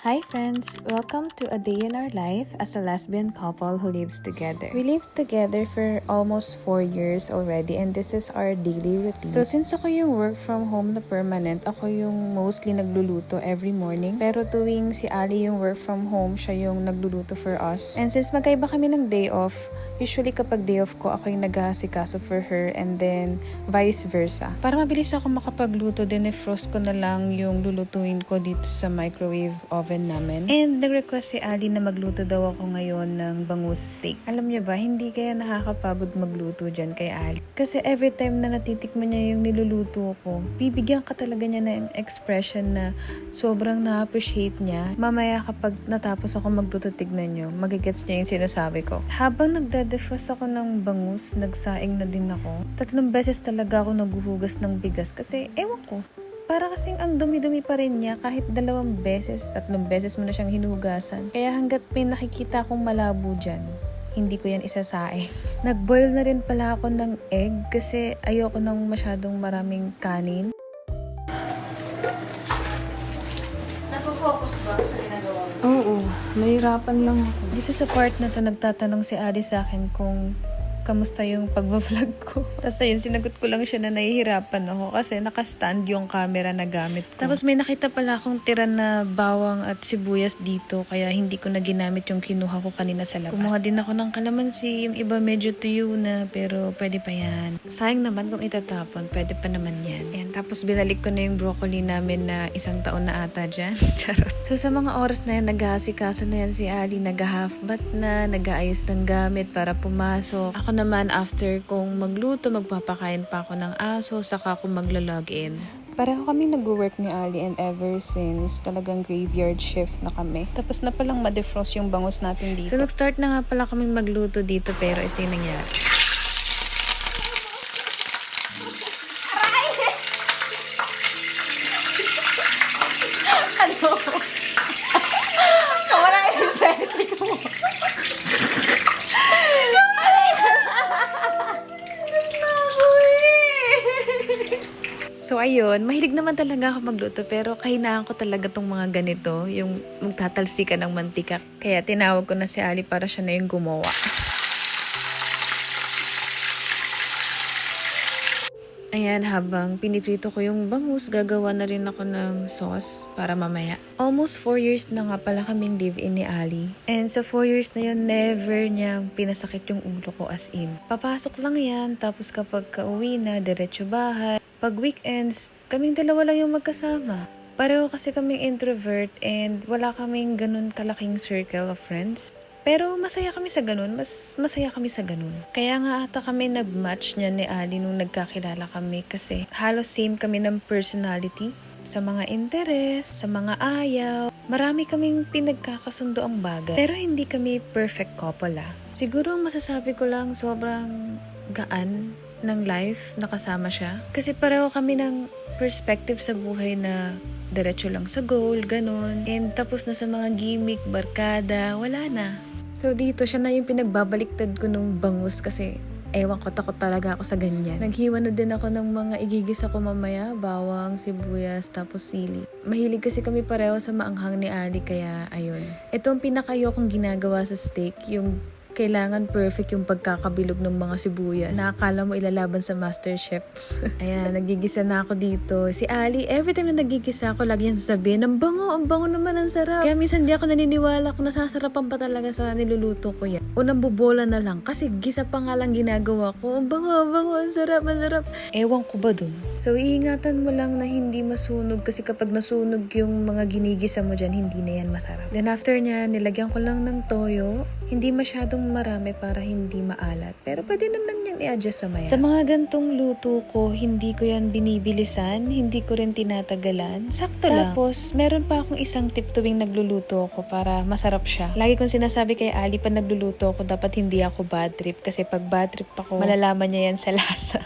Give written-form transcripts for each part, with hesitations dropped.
Hi friends! Welcome to a day in our life as a lesbian couple who lives together. We lived together for almost 4 years already and this is our daily routine. So since ako yung work from home na permanent, ako yung mostly nagluluto every morning. Pero tuwing si Ali yung work from home, siya yung nagluluto for us. And since magkaiba kami ng day off, usually kapag day off ko, ako yung nag-aasikaso for her and then vice versa. Para mabilis ako makapagluto, defrost ko na lang yung lulutuin ko dito sa microwave oven namin. And nag-request si Ali na magluto daw ako ngayon ng bangus steak. Alam niyo ba, hindi kaya nakakapagod magluto dyan kay Ali. Kasi every time na natitikman niya yung niluluto ko, bibigyan ka talaga niya ng expression na sobrang na-appreciate niya. Mamaya kapag natapos ako magluto, tignan niyo, magigets niya yung sinasabi ko. Habang nagda-defrost ako ng bangus, nagsaing na din ako. 3 beses talaga ako naguhugas ng bigas kasi ewan ko. Para kasing ang dumi-dumi pa rin niya kahit 2 beses, 3 beses mo na siyang hinuhugasan. Kaya hanggat may nakikita akong malabo dyan, hindi ko yan isasaing. Nag-boil na rin pala ako ng egg kasi ayoko ng masyadong maraming kanin. Nafo-focus ba sa ginagawa mo? Oo, nahihirapan lang ako. Dito sa part na to, nagtatanong si Ali sa akin kung kamusta yung pagva-vlog ko. Tapos ayun, sinagot ko lang siya na nahihirapan ako kasi naka-stand yung camera na gamit ko. Tapos may nakita pala akong tira na bawang at sibuyas dito kaya hindi ko na ginamit yung kinuha ko kanina sa labas. Kumuha din ako ng kalamansi, yung iba medyo tuyo na pero pwede pa yan. Sayang naman kung itatapon, pwede pa naman yan. Ayan, tapos binalik ko na yung broccoli namin na 1 taon na ata dyan. Charot. So sa mga oras na yan, nag-aasikaso na yan si Ali, nag-half bath na, nag-aayos ng gamit para pumasok. Ako naman after kong magluto, magpapakain pa ako ng aso, saka ako maglo-login. Pareho kami nag-work ni Ali and ever since talagang graveyard shift na kami. Tapos na palang ma-defrost yung bangus natin dito. So nag-start na nga pala kaming magluto dito pero ito yung nangyari. Ano? Nawala yung aesthetic mo. So ayun, mahilig naman talaga ako magluto pero kahinaan ko talaga tong mga ganito, yung magtatalsikan ng mantika. Kaya tinawag ko na si Ali para siya na yung gumawa. Ayan, habang piniprito ko yung bangus, gagawa na rin ako ng sauce para mamaya. Almost 4 years na nga pala kaming live-in ni Ali. And sa 4 years na yun, never niyang pinasakit yung ulo ko as in. Papasok lang yan, tapos kapag kauwi na, diretso bahay. Pag weekends, kaming dalawa lang yung magkasama. Pareho kasi kaming introvert and wala kaming ganun kalaking circle of friends. Pero masaya kami sa ganun, mas masaya kami sa ganun. Kaya nga ata kami nag-match niya ni Ali nung nagkakilala kami kasi halos same kami ng personality. Sa mga interes, sa mga ayaw, marami kaming pinagkakasundo ang bagay. Pero hindi kami perfect couple Siguro ang masasabi ko lang sobrang gaan ng life na kasama siya. Kasi pareho kami ng perspective sa buhay na diretso lang sa goal, ganun. And tapos na sa mga gimmick, barkada, wala na. So dito, siya na yung pinagbabaliktad ko nung bangus kasi ewan ko, takot talaga ako sa ganyan. Naghiwa na din ako ng mga igigisa ko mamaya, bawang, sibuyas, tapos sili. Mahilig kasi kami pareho sa maanghang ni Ali kaya ayun. Ito ang pinakayokong ginagawa sa steak, yung kailangan perfect yung pagkakabilog ng mga sibuyas. Nakakala mo ilalaban sa MasterChef. Ayan, nagigisa na ako dito. Si Ali, every time na nagigisa ako, lagi yan sasabihin, ang bango naman, ang sarap. Kaya minsan di ako naniniwala kung nasasarapan pa talaga sa niluluto ko yan. Unang bubola na lang, kasi gisa pa nga lang ginagawa ko. Ang bango, ang sarap. Ewan ko ba dun? So, iingatan mo lang na hindi masunog kasi kapag nasunog yung mga ginigisa mo dyan, hindi na yan masarap. Then after niya, nilagyan ko lang ng toyo. Hindi masyadong marami para hindi maalat. Pero pwede naman yan i-adjust mamaya. Sa mga gantong luto ko, hindi ko yan binibilisan, hindi ko rin tinatagalan. Sakto lang. Tapos, meron pa akong isang tip tuwing nagluluto ako para masarap siya. Lagi kong sinasabi kay Ali, pa nagluluto ako, dapat hindi ako bad trip. Kasi pag bad trip ako, malalaman niya yan sa lasa.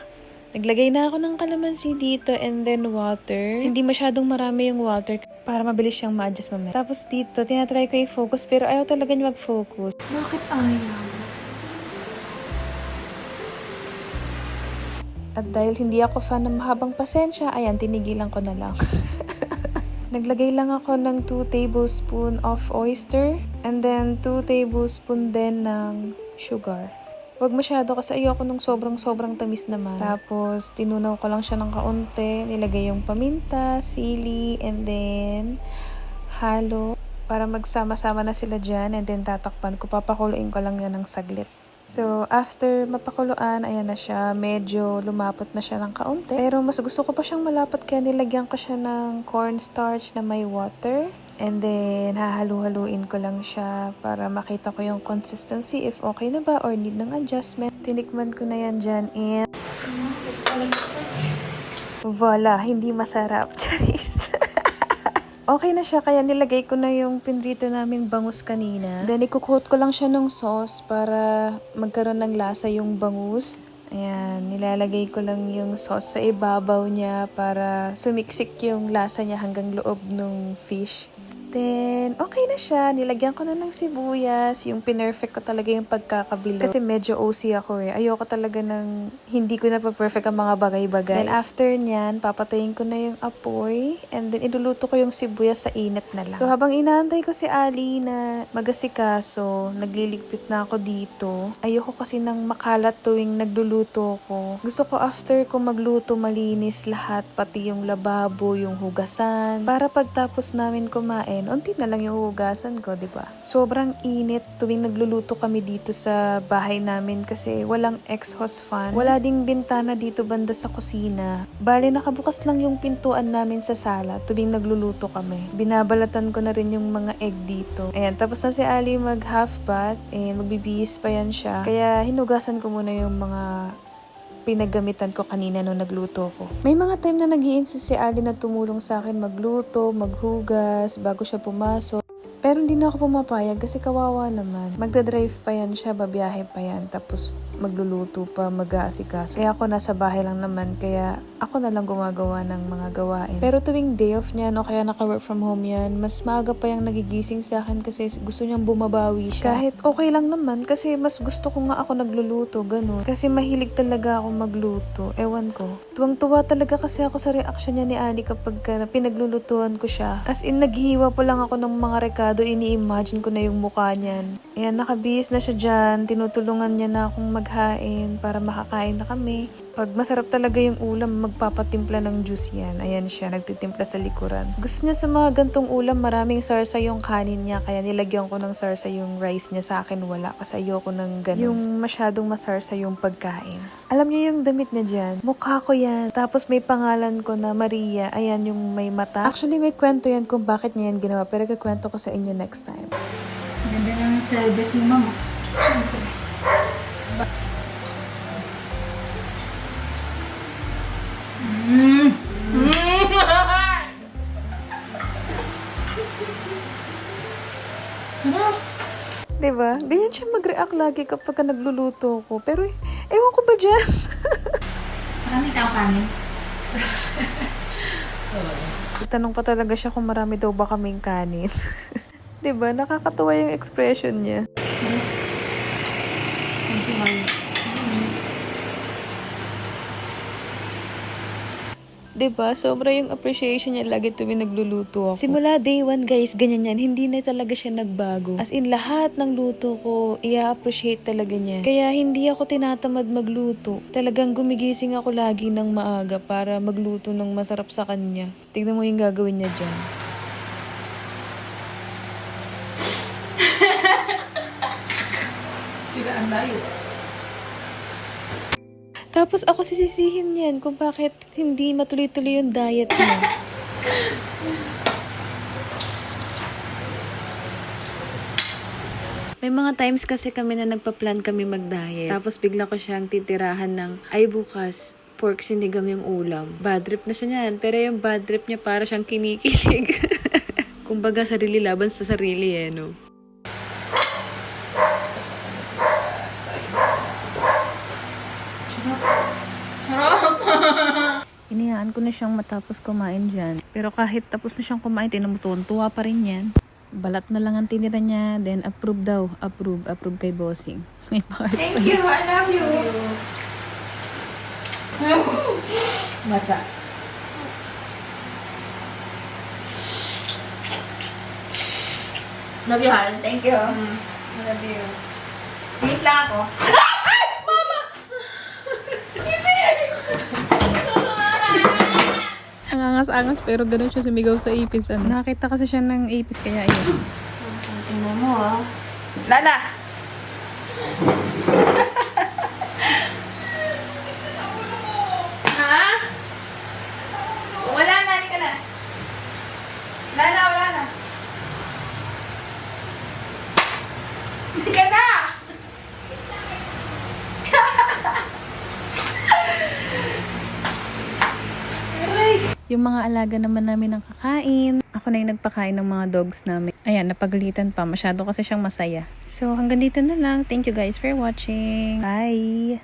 Naglagay na ako ng kalamansi dito and then water. Hindi masyadong marami yung water para mabilis siyang ma-adjust mamaya. Tapos dito, tinatry ko i-focus pero ayaw talaga niya mag-focus. Bakit ayaw? At dahil hindi ako fan ng mahabang pasensya, ayan, tinigilan ko na lang. Naglagay lang ako ng 2 tablespoon of oyster and then 2 tablespoon din ng sugar. Huwag masyado kasi ayoko nung sobrang tamis naman. Tapos, tinunaw ko lang siya ng kaunti. Nilagay yung paminta, sili, and then halo. Para magsama-sama na sila dyan. And then tatakpan ko. Papakuluin ko lang yan ng saglit. So, after mapakuluan, ayan na siya. Medyo lumapot na siya ng kaunti. Pero mas gusto ko pa siyang malapot kaya nilagyan ko siya ng cornstarch na may water. And then, hahalu-haluin ko lang siya para makita ko yung consistency if okay na ba or need ng adjustment. Tinikman ko na yan dyan and voila, hindi masarap. Charis. Okay na siya, kaya nilagay ko na yung pinrito namin bangus kanina. Then, ikukoat ko lang siya ng sauce para magkaroon ng lasa yung bangus. Ayan, nilalagay ko lang yung sauce sa ibabaw niya para sumiksik yung lasa niya hanggang loob ng fish. Then, okay na siya. Nilagyan ko na ng sibuyas. Yung pinerfect ko talaga yung pagkakabilog. Kasi medyo OC ako eh. Ayoko talaga ng hindi ko na pa-perfect ang mga bagay-bagay. Then, after nyan, papatayin ko na yung apoy. And then, iluluto ko yung sibuyas sa init na lang. So, habang inaantay ko si Ali na magasikaso, nagliligpit na ako dito. Ayoko kasi nang makalat tuwing nagluluto ko. Gusto ko after ko magluto, malinis lahat. Pati yung lababo, yung hugasan. Para pagtapos namin kumain, unti na lang yung hugasan ko, di ba? Sobrang init tuwing nagluluto kami dito sa bahay namin kasi walang exhaust fan. Wala ding bintana dito banda sa kusina. Bale, nakabukas lang yung pintuan namin sa sala tuwing nagluluto kami. Binabalatan ko na rin yung mga egg dito. Ayan, tapos na si Ali mag half bath and magbibihis pa yan siya. Kaya hinugasan ko muna yung mga pinagamitan ko kanina nung nagluto ko. May mga time na nag-i-insist si Ali na tumulong sa akin magluto, maghugas, bago siya pumasok. Pero hindi na ako pumapayag kasi kawawa naman. Magdadrive pa yan siya, babiyahe pa yan. Tapos magluluto pa, mag-aasikaso. Kaya ako nasa bahay lang naman, kaya ako na lang gumagawa ng mga gawain. Pero tuwing day off niya, no, kaya naka-work from home yan, mas maaga pa yung nagigising sa akin kasi gusto niyang bumabawi siya. Kahit okay lang naman kasi mas gusto ko nga ako nagluluto, ganun. Kasi mahilig talaga ako magluto. Ewan ko. Tuwang-tuwa talaga kasi ako sa reaction niya ni Ali kapag pinaglulutuan ko siya. As in, naghihiwa po lang ako ng mga rekado, ini-imagine ko na yung mukha niyan. Ayan, nakabihis na siya dyan. Tinutulungan niya na akong maghain para makakain na kami. Pag masarap talaga yung ulam, magpapatimpla ng juice yan. Ayan siya, nagtitimpla sa likuran. Gusto niya sa mga gantong ulam, maraming sarsa yung kanin niya. Kaya nilagyan ko ng sarsa yung rice niya. Sa akin wala, kasi ayoko ng ganun. Yung masyadong masarsa yung pagkain. Alam niyo yung damit na dyan? Mukha ko yan. Tapos may pangalan ko na Maria. Ayan yung may mata. Actually, may kwento yan kung bakit niya yan ginawa. Pero kakwento ko sa inyo next time. Ganda ng service ni Mama. Diba? Ganyan siya mag-react lagi kapag nagluluto ko. Pero ewan ko ba dyan? Marami tayong kanin. Tanong pa talaga siya kung marami daw ba kaming kanin. Diba? Nakakatawa yung expression niya. Thank you, Mami. Diba? Sobra yung appreciation niya lagi tuwing nagluluto ako. Simula day one guys, ganyan yan. Hindi na talaga siya nagbago. As in, lahat ng luto ko, i-appreciate talaga niya. Kaya hindi ako tinatamad magluto. Talagang gumigising ako lagi ng maaga para magluto ng masarap sa kanya. Tignan mo yung gagawin niya dyan. Sila ang layo. Tapos ako sisisihin yan kung bakit hindi matuloy-tuloy yung diet niya. May mga times kasi kami na nagpa-plan kami mag-diet. Tapos bigla ko siyang titirahan ng, ay bukas, pork sinigang yung ulam. Bad trip na siya niyan. Pero yung bad trip niya para siyang kinikilig. Kumbaga sarili laban sa sarili eh, no? Iniyaan ko na siyang matapos kumain dyan. Pero kahit tapos na siyang kumain, tuwa pa rin yan. Balat na lang ang tinira niya, then approve daw. Approve kay bossing. May part Thank you, I love you. Masa. Love you, Han. Thank you. Love you. Wait lang ako. Ang angas-angas pero ganun siya sumigaw sa ipis. Ano? Nakita kasi siya ng ipis kaya yun. Tingnan mo, ah. Lana! Ha? Wala na, ka na. Lana, wala na. Hindi ka na! Yung mga alaga naman namin ang kakain. Ako na yung nagpakain ng mga dogs namin. Ayan, napagalitan pa. Masyado kasi siyang masaya. So, hanggang dito na lang. Thank you guys for watching. Bye!